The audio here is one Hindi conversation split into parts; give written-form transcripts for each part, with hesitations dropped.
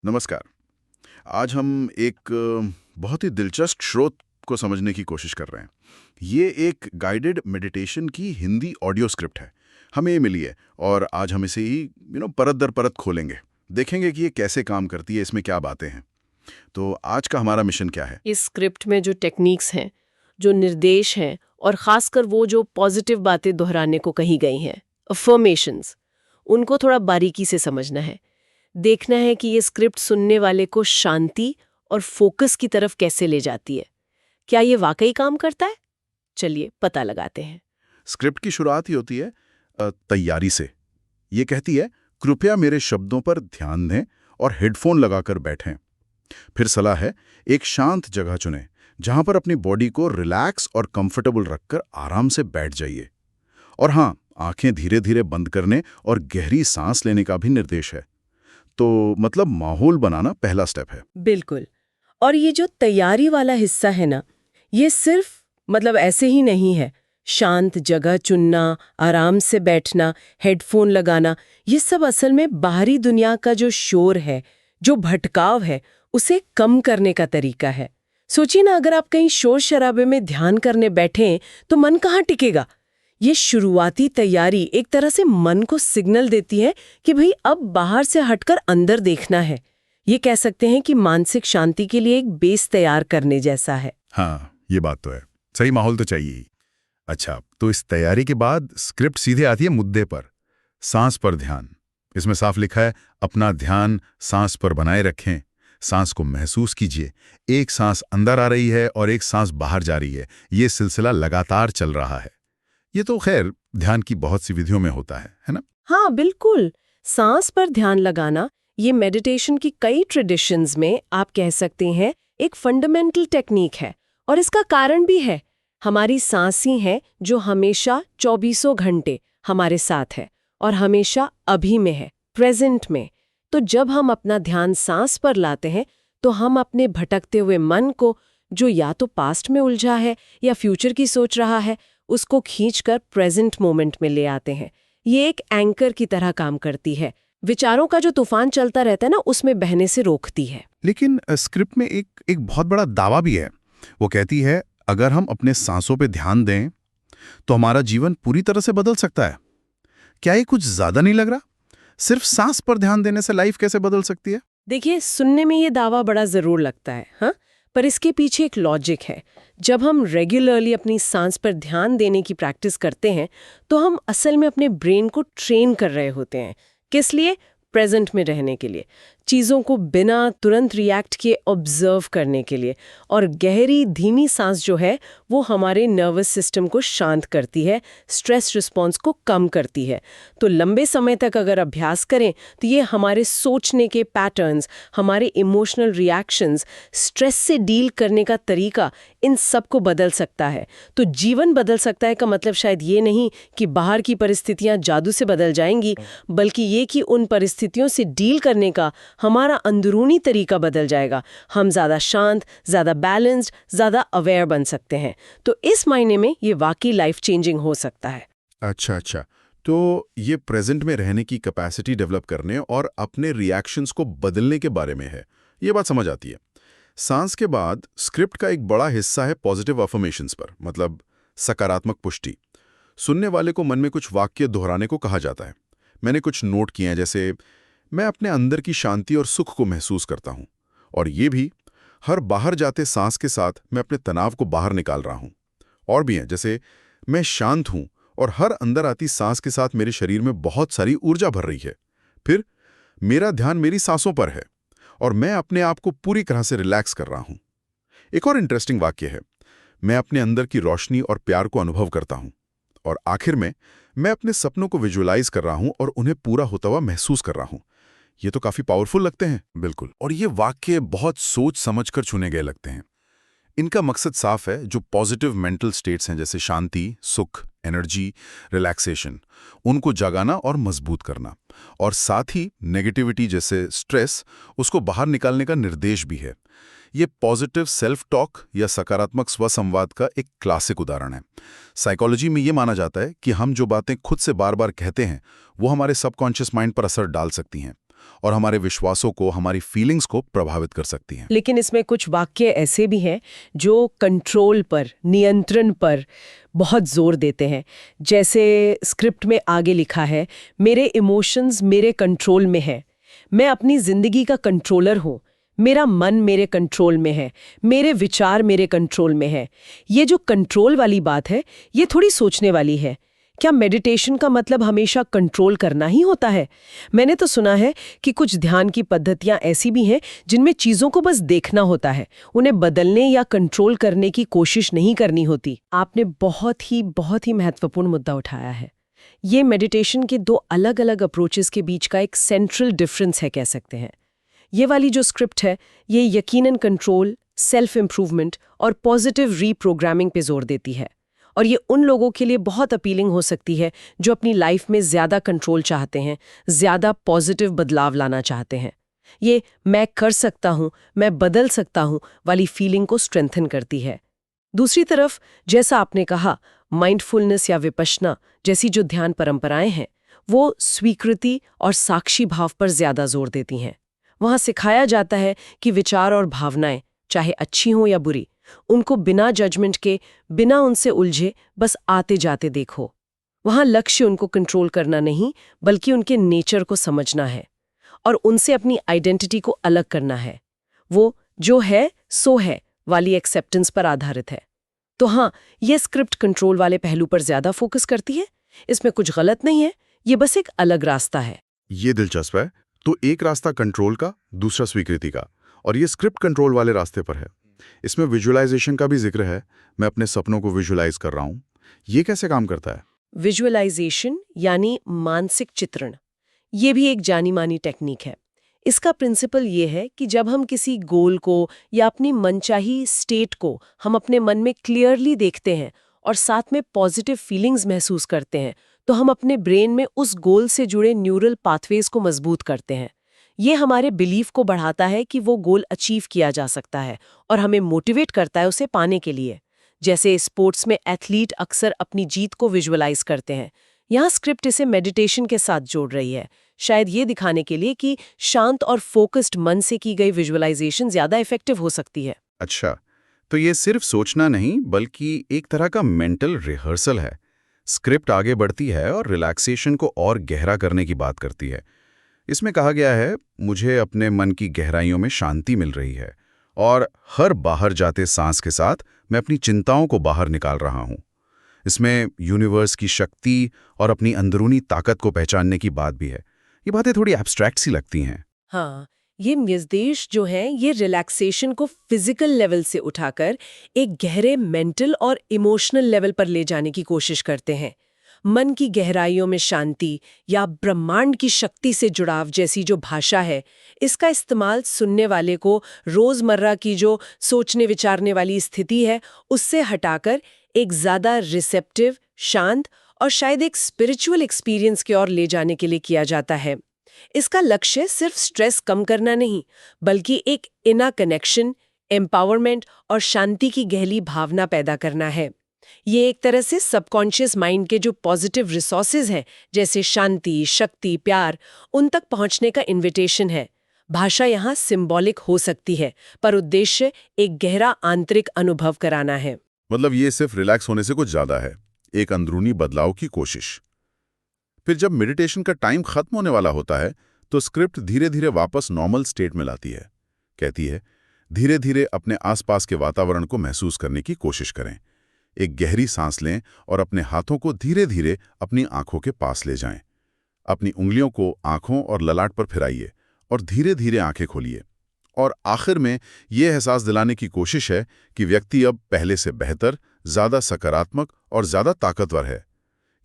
नमस्कार। आज हम एक बहुत ही दिलचस्प स्रोत को समझने की कोशिश कर रहे हैं। ये एक गाइडेड मेडिटेशन की हिंदी ऑडियो स्क्रिप्ट है। हमें ये मिली है और आज हम इसे ही परत दर परत खोलेंगे। देखेंगे कि ये कैसे काम करती है, इसमें क्या बातें हैं। तो आज का हमारा मिशन क्या है? इस स्क्रिप्ट में जो टेक्निक्स हैं, जो निर्देश हैं और खासकर वो जो पॉजिटिव बातें दोहराने को कही गई हैं, अफर्मेशंस, उनको थोड़ा बारीकी से समझना है। देखना है कि ये स्क्रिप्ट सुनने वाले को शांति और फोकस की तरफ कैसे ले जाती है। क्या ये वाकई काम करता है? चलिए पता लगाते हैं। स्क्रिप्ट की शुरुआत ही होती है तैयारी से। ये कहती है, कृपया मेरे शब्दों पर ध्यान दें और हेडफोन लगाकर बैठें। फिर सलाह है, एक शांत जगह चुनें जहां पर अपनी बॉडी को रिलैक्स और कंफर्टेबल रखकर आराम से बैठ जाइए। और हाँ, आंखें धीरे धीरे बंद करने और गहरी सांस लेने का भी निर्देश है। तो मतलब माहौल बनाना पहला स्टेप है। बिल्कुल। और ये जो तैयारी वाला हिस्सा है ना, ये सिर्फ ऐसे ही नहीं है। शांत जगह चुनना, आराम से बैठना, हेडफोन लगाना, ये सब असल में बाहरी दुनिया का जो शोर है, जो भटकाव है, उसे कम करने का तरीका है। सोचिए ना, अगर आप कहीं शोर शराबे में ध्यान करने बैठें तो मन कहाँ टिकेगा। ये शुरुआती तैयारी एक तरह से मन को सिग्नल देती है कि भाई अब बाहर से हटकर अंदर देखना है। ये कह सकते हैं कि मानसिक शांति के लिए एक बेस तैयार करने जैसा है। हाँ, ये बात तो है। सही माहौल तो चाहिए ही। अच्छा, तो इस तैयारी के बाद स्क्रिप्ट सीधे आती है मुद्दे पर। सांस पर ध्यान। इसमें साफ लिखा है, अपना ध्यान सांस पर बनाए रखें। सांस को महसूस कीजिए। एक सांस अंदर आ रही है और एक सांस बाहर जा रही है। ये सिलसिला लगातार चल रहा है। ये तो खैर ध्यान की बहुत सी विधियों में होता है ना? हाँ बिल्कुल। सांस पर ध्यान लगाना ये मेडिटेशन की कई ट्रेडिशंस में आप कह सकते हैं एक फंडामेंटल टेक्निक है। और इसका कारण भी है। हमारी सांस ही है जो हमेशा 24 घंटे हमारे साथ है और हमेशा अभी में है, प्रेजेंट में। तो जब हम अपना ध्यान सांस पर लाते हैं तो हम अपने भटकते हुए मन को, जो या तो पास्ट में उलझा है या फ्यूचर की सोच रहा है, उसको खींचकर प्रेजेंट मोमेंट में ले आते हैं। ये एक एंकर की तरह काम करती है। विचारों का जो तूफान चलता रहता है ना, उसमें बहने से रोकती है। लेकिन स्क्रिप्ट में एक बहुत बड़ा दावा भी है। वो कहती है, अगर हम अपने सांसों पे ध्यान दें तो हमारा जीवन पूरी तरह से बदल सकता है। क्या ये कुछ ज्यादा नहीं लग रहा? सिर्फ सांस पर ध्यान देने से लाइफ कैसे बदल सकती है? देखिए, सुनने में ये दावा बड़ा जरूर लगता है, हाँ, पर इसके पीछे एक लॉजिक है। जब हम रेगुलरली अपनी सांस पर ध्यान देने की प्रैक्टिस करते हैं तो हम असल में अपने ब्रेन को ट्रेन कर रहे होते हैं। किस लिए? प्रेजेंट में रहने के लिए, चीज़ों को बिना तुरंत रिएक्ट किए ऑब्जर्व करने के लिए। और गहरी धीमी सांस जो है वो हमारे नर्वस सिस्टम को शांत करती है, स्ट्रेस रिस्पॉन्स को कम करती है। तो लंबे समय तक अगर अभ्यास करें तो ये हमारे सोचने के पैटर्न्स, हमारे इमोशनल रिएक्शंस, स्ट्रेस से डील करने का तरीका, इन सब को बदल सकता है। तो जीवन बदल सकता है का मतलब शायद ये नहीं कि बाहर की परिस्थितियां जादू से बदल जाएंगी, बल्कि ये कि उन परिस्थितियों से डील करने का हमारा अंदरूनी तरीका बदल जाएगा। हम ज़्यादा शांत, ज़्यादा बैलेंस्ड, ज़्यादा अवेयर बन सकते हैं। तो इस मायने में ये वाकई लाइफ चेंजिंग हो सकता है। अच्छा। तो ये प्रेजेंट में रहने की कैपेसिटी डेवलप करने और अपने रिएक्शंस को बदलने के बारे में है। ये बात समझ आती है। सांस के बाद स्क्रिप्ट का एक बड़ा हिस्सा है पॉजिटिव अफर्मेशंस पर, मतलब सकारात्मक पुष्टि। सुनने वाले को मन में कुछ वाक्य दोहराने को कहा जाता है। मैंने कुछ नोट किए हैं, जैसे मैं अपने अंदर की शांति और सुख को महसूस करता हूं, और ये भी हर बाहर जाते सांस के साथ मैं अपने तनाव को बाहर निकाल रहा हूं। और भी हैं, जैसे मैं शांत हूं और हर अंदर आती सांस के साथ मेरे शरीर में बहुत सारी ऊर्जा भर रही है। फिर मेरा ध्यान मेरी सांसों पर है और मैं अपने आप को पूरी तरह से रिलैक्स कर रहा हूं। एक और इंटरेस्टिंग वाक्य है, मैं अपने अंदर की रोशनी और प्यार को अनुभव करता हूं। और आखिर में मैं अपने सपनों को विजुअलाइज कर रहा हूं और उन्हें पूरा होता हुआ महसूस कर रहा हूं। ये तो काफी पावरफुल लगते हैं। बिल्कुल। और ये वाक्य बहुत सोच समझकर चुने गए लगते हैं। इनका मकसद साफ है, जो पॉजिटिव मेंटल स्टेट्स हैं जैसे शांति, सुख, एनर्जी, रिलैक्सेशन, उनको जगाना और मजबूत करना। और साथ ही नेगेटिविटी जैसे स्ट्रेस, उसको बाहर निकालने का निर्देश भी है। ये पॉजिटिव सेल्फ टॉक या सकारात्मक स्वसंवाद का एक क्लासिक उदाहरण है। साइकोलॉजी में ये माना जाता है कि हम जो बातें खुद से बार बार कहते हैं वो हमारे सबकॉन्शियस माइंड पर असर डाल सकती हैं। और हमारे विश्वासों को, हमारी फीलिंग्स को प्रभावित कर सकती हैं। लेकिन इसमें कुछ वाक्य ऐसे भी हैं जो कंट्रोल पर, नियंत्रण पर बहुत जोर देते हैं। जैसे स्क्रिप्ट में आगे लिखा है, मेरे इमोशंस मेरे कंट्रोल में है, मैं अपनी जिंदगी का कंट्रोलर हूं, मेरा मन मेरे कंट्रोल में है, मेरे विचार मेरे कंट्रोल में है। ये जो कंट्रोल वाली बात है, ये थोड़ी सोचने वाली है। क्या मेडिटेशन का मतलब हमेशा कंट्रोल करना ही होता है? मैंने तो सुना है कि कुछ ध्यान की पद्धतियां ऐसी भी हैं जिनमें चीजों को बस देखना होता है, उन्हें बदलने या कंट्रोल करने की कोशिश नहीं करनी होती। आपने बहुत ही महत्वपूर्ण मुद्दा उठाया है। ये मेडिटेशन के दो अलग अलग अप्रोचेस के बीच का एक सेंट्रल डिफरेंस है, कह सकते हैं। ये वाली जो स्क्रिप्ट है, ये यकीनन कंट्रोल, सेल्फ इम्प्रूवमेंट और पॉजिटिव रीप्रोग्रामिंग पे जोर देती है। और ये उन लोगों के लिए बहुत अपीलिंग हो सकती है जो अपनी लाइफ में ज्यादा कंट्रोल चाहते हैं, ज्यादा पॉजिटिव बदलाव लाना चाहते हैं। ये मैं कर सकता हूं, मैं बदल सकता हूं वाली फीलिंग को स्ट्रेंथन करती है। दूसरी तरफ, जैसा आपने कहा, माइंडफुलनेस या विपश्यना जैसी जो ध्यान परंपराएं हैं, वो स्वीकृति और साक्षी भाव पर ज्यादा जोर देती हैं। वहां सिखाया जाता है कि विचार और भावनाएं, चाहे अच्छी हों या बुरी, उनको बिना जजमेंट के, बिना उनसे उलझे, बस आते जाते देखो। वहां लक्ष्य उनको कंट्रोल करना नहीं, बल्कि उनके नेचर को समझना है और उनसे अपनी आइडेंटिटी को अलग करना है। वो जो है सो है वाली एक्सेप्टेंस पर आधारित है। तो हाँ, ये स्क्रिप्ट कंट्रोल वाले पहलू पर ज्यादा फोकस करती है। इसमें कुछ गलत नहीं है, ये बस एक अलग रास्ता है। ये दिलचस्प है। तो एक रास्ता कंट्रोल का, दूसरा स्वीकृति का, और ये स्क्रिप्ट कंट्रोल वाले रास्ते पर है। इसमें विजुअलाइजेशन का भी जिक्र है। मैं अपने सपनों को विजुअलाइज कर रहा हूं। ये कैसे काम करता है? विजुअलाइजेशन यानी मानसिक चित्रण, ये भी एक जानी मानी टेक्निक है। इसका प्रिंसिपल ये है कि जब हम किसी गोल को या अपनी मनचाही स्टेट को हम अपने मन में क्लियरली देखते हैं और साथ में पॉजिटिव फीलिंग्स महसूस करते हैं, तो हम अपने ब्रेन में उस गोल से जुड़े न्यूरल पाथवेज को मजबूत करते हैं। ये हमारे बिलीफ को बढ़ाता है कि वो गोल अचीव किया जा सकता है और हमें मोटिवेट करता है उसे पाने के लिए। जैसे स्पोर्ट्स में एथलीट अक्सर अपनी जीत को विजुअलाइज करते हैं, यहाँ स्क्रिप्ट इसे मेडिटेशन के साथ जोड़ रही है, शायद ये दिखाने के लिए कि शांत और फोकस्ड मन से की गई विजुअलाइजेशन ज्यादा इफेक्टिव हो सकती है। अच्छा, तो ये सिर्फ सोचना नहीं, बल्कि एक तरह का मेंटल रिहर्सल है। स्क्रिप्ट आगे बढ़ती है और रिलैक्सेशन को और गहरा करने की बात करती है। इसमें कहा गया है, मुझे अपने मन की गहराइयों में शांति मिल रही है और हर बाहर जाते सांस के साथ मैं अपनी चिंताओं को बाहर निकाल रहा हूं। इसमें यूनिवर्स की शक्ति और अपनी अंदरूनी ताकत को पहचानने की बात भी है। ये बातें थोड़ी एब्स्ट्रैक्ट सी लगती हैं। हाँ, ये निर्देश जो हैं, ये रिलैक्सेशन को फिजिकल लेवल से उठाकर एक गहरे मेंटल और इमोशनल लेवल पर ले जाने की कोशिश करते हैं। मन की गहराइयों में शांति या ब्रह्मांड की शक्ति से जुड़ाव जैसी जो भाषा है, इसका इस्तेमाल सुनने वाले को रोजमर्रा की जो सोचने विचारने वाली स्थिति है, उससे हटाकर एक ज्यादा रिसेप्टिव, शांत और शायद एक स्पिरिचुअल एक्सपीरियंस की ओर ले जाने के लिए किया जाता है। इसका लक्ष्य सिर्फ स्ट्रेस कम करना नहीं, बल्कि एक इनर कनेक्शन, एम्पावरमेंट और शांति की गहरी भावना पैदा करना है। ये एक तरह से सबकॉन्शियस माइंड के जो पॉजिटिव रिसोर्सेज हैं, जैसे शांति, शक्ति, प्यार, उन तक पहुंचने का इन्विटेशन है। भाषा यहाँ सिंबॉलिक हो सकती है, पर उद्देश्य एक गहरा आंतरिक अनुभव कराना है। मतलब ये सिर्फ रिलैक्स होने से कुछ ज्यादा है, एक अंदरूनी बदलाव की कोशिश। फिर जब मेडिटेशन का टाइम खत्म होने वाला होता है, तो स्क्रिप्ट धीरे धीरे वापस नॉर्मल स्टेट में लाती है। कहती है, धीरे धीरे अपने आसपास के वातावरण को महसूस करने की कोशिश करें। एक गहरी सांस लें और अपने हाथों को धीरे धीरे अपनी आंखों के पास ले जाएं। अपनी उंगलियों को आंखों और ललाट पर फिराइए और धीरे धीरे आंखें खोलिए। और आखिर में यह एहसास दिलाने की कोशिश है कि व्यक्ति अब पहले से बेहतर, ज्यादा सकारात्मक और ज्यादा ताकतवर है।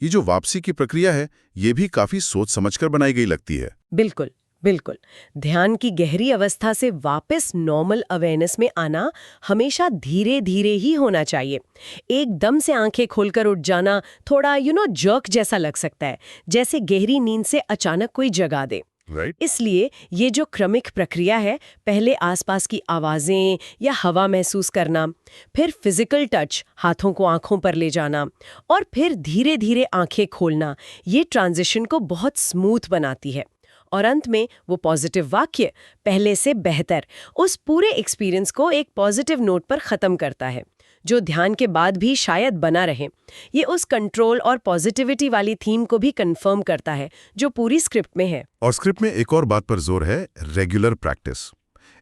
ये जो वापसी की प्रक्रिया है, ये भी काफी सोच समझकर बनाई गई लगती है। बिल्कुल बिल्कुल। ध्यान की गहरी अवस्था से वापस नॉर्मल अवेयरनेस में आना हमेशा धीरे धीरे ही होना चाहिए। एकदम से आंखें खोलकर उठ जाना थोड़ा जर्क जैसा लग सकता है, जैसे गहरी नींद से अचानक कोई जगा दे। इसलिए ये जो क्रमिक प्रक्रिया है, पहले आसपास की आवाजें या हवा महसूस करना, फिर फिजिकल टच, हाथों को आंखों पर ले जाना, और फिर धीरे धीरे आंखें खोलना, ये ट्रांजिशन को बहुत स्मूथ बनाती है। और अंत में वो पॉजिटिव वाक्य, पहले से बेहतर, उस पूरे एक्सपीरियंस को एक पॉजिटिव नोट पर खत्म करता है, जो ध्यान के बाद भी शायद बना रहे। ये उस कंट्रोल और पॉजिटिविटी वाली थीम को भी कंफर्म करता है जो पूरी स्क्रिप्ट में है। और स्क्रिप्ट में एक और बात पर जोर है, रेगुलर प्रैक्टिस।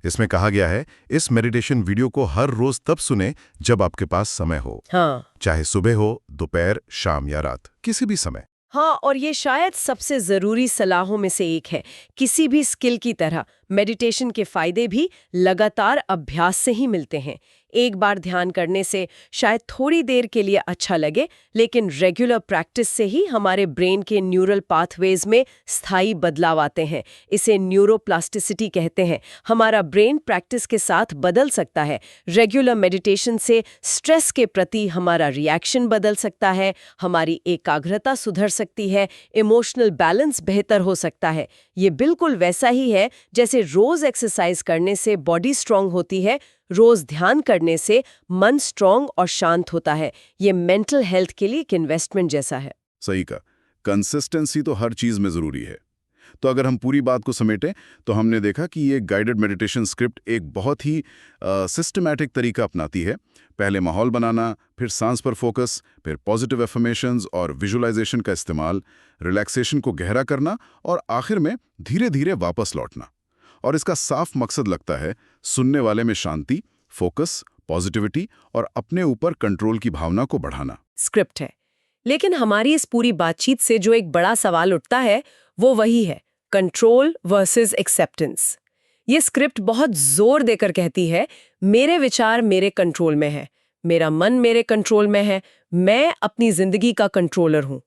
इसमें कहा गया है, इस मेडिटेशन वीडियो को हर रोज तब सुने जब आपके पास समय हो। हाँ, चाहे सुबह हो, दोपहर, शाम या रात, किसी भी समय। हाँ, और ये शायद सबसे ज़रूरी सलाहों में से एक है। किसी भी स्किल की तरह मेडिटेशन के फायदे भी लगातार अभ्यास से ही मिलते हैं। एक बार ध्यान करने से शायद थोड़ी देर के लिए अच्छा लगे, लेकिन रेगुलर प्रैक्टिस से ही हमारे ब्रेन के न्यूरल पाथवेज में स्थायी बदलाव आते हैं। इसे न्यूरोप्लास्टिसिटी कहते हैं। हमारा ब्रेन प्रैक्टिस के साथ बदल सकता है। रेगुलर मेडिटेशन से स्ट्रेस के प्रति हमारा रिएक्शन बदल सकता है, हमारी एकाग्रता सुधर सकती है, इमोशनल बैलेंस बेहतर हो सकता है। ये बिल्कुल वैसा ही है जैसे रोज एक्सरसाइज करने से बॉडी स्ट्रांग होती है, रोज ध्यान करने से मन स्ट्रांग और शांत होता है। ये मेंटल हेल्थ के लिए एक इन्वेस्टमेंट जैसा है। सही का, कंसिस्टेंसी तो हर चीज में जरूरी है। तो अगर हम पूरी बात को समेटें तो हमने देखा कि ये गाइडेड मेडिटेशन स्क्रिप्ट एक बहुत ही सिस्टमैटिक तरीका अपनाती है। पहले माहौल बनाना, फिर सांस पर फोकस, फिर पॉजिटिव एफर्मेशंस और विजुअलाइजेशन का इस्तेमाल, रिलैक्सेशन को गहरा करना और आखिर में धीरे धीरे वापस लौटना। और इसका साफ मकसद लगता है सुनने वाले में शांति, फोकस, पॉजिटिविटी और अपने ऊपर कंट्रोल की भावना को बढ़ाना। स्क्रिप्ट है, लेकिन हमारी इस पूरी बातचीत से जो एक बड़ा सवाल उठता है वो वही है, कंट्रोल वर्सेस एक्सेप्टेंस। ये स्क्रिप्ट बहुत जोर देकर कहती है, मेरे विचार मेरे कंट्रोल में है, मेरा मन मेरे कंट्रोल में है, मैं अपनी जिंदगी का कंट्रोलर हूं।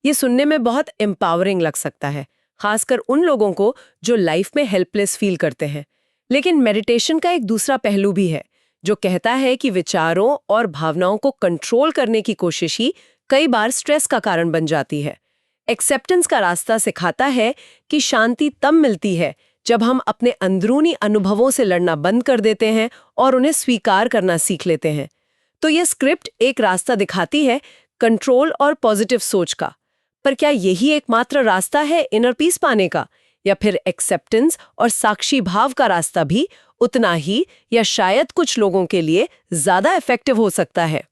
ये सुनने में बहुत एम्पावरिंग लग सकता है, खासकर उन लोगों को जो लाइफ में हेल्पलेस फील करते हैं। लेकिन मेडिटेशन का एक दूसरा पहलू भी है जो कहता है कि विचारों और भावनाओं को कंट्रोल करने की कोशिश ही कई बार स्ट्रेस का कारण बन जाती है। एक्सेप्टेंस का रास्ता सिखाता है कि शांति तब मिलती है जब हम अपने अंदरूनी अनुभवों से लड़ना बंद कर देते हैं और उन्हें स्वीकार करना सीख लेते हैं। तो यह स्क्रिप्ट एक रास्ता दिखाती है कंट्रोल और पॉजिटिव सोच का, पर क्या यही एकमात्र रास्ता है इनर पीस पाने का, या फिर एक्सेप्टेंस और साक्षी भाव का रास्ता भी उतना ही या शायद कुछ लोगों के लिए ज्यादा इफेक्टिव हो सकता है?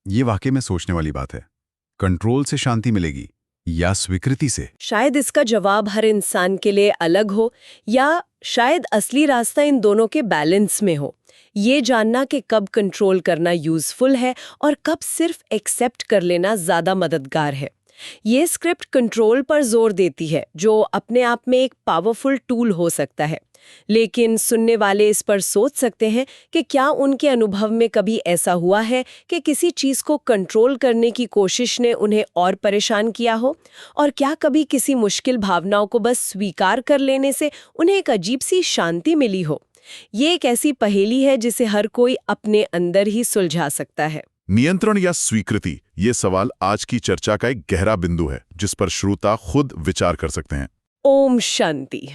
ये वाकई में सोचने वाली बात है। कंट्रोल से शांति मिलेगी या स्वीकृति से? शायद इसका जवाब हर इंसान के लिए अलग हो, या शायद असली रास्ता इन दोनों के बैलेंस में हो। ये जानना कि कब कंट्रोल करना यूजफुल है और कब सिर्फ एक्सेप्ट कर लेना ज्यादा मददगार है। ये स्क्रिप्ट कंट्रोल पर जोर देती है, जो अपने आप में एक पावरफुल टूल हो सकता है, लेकिन सुनने वाले इस पर सोच सकते हैं कि क्या उनके अनुभव में कभी ऐसा हुआ है कि किसी चीज को कंट्रोल करने की कोशिश ने उन्हें और परेशान किया हो, और क्या कभी किसी मुश्किल भावनाओं को बस स्वीकार कर लेने से उन्हें एक अजीब सी शांति मिली हो। ये एक ऐसी पहेली है जिसे हर कोई अपने अंदर ही सुलझा सकता है। नियंत्रण या स्वीकृति, ये सवाल आज की चर्चा का एक गहरा बिंदु है जिस पर श्रोता खुद विचार कर सकते हैं। ओम शांति।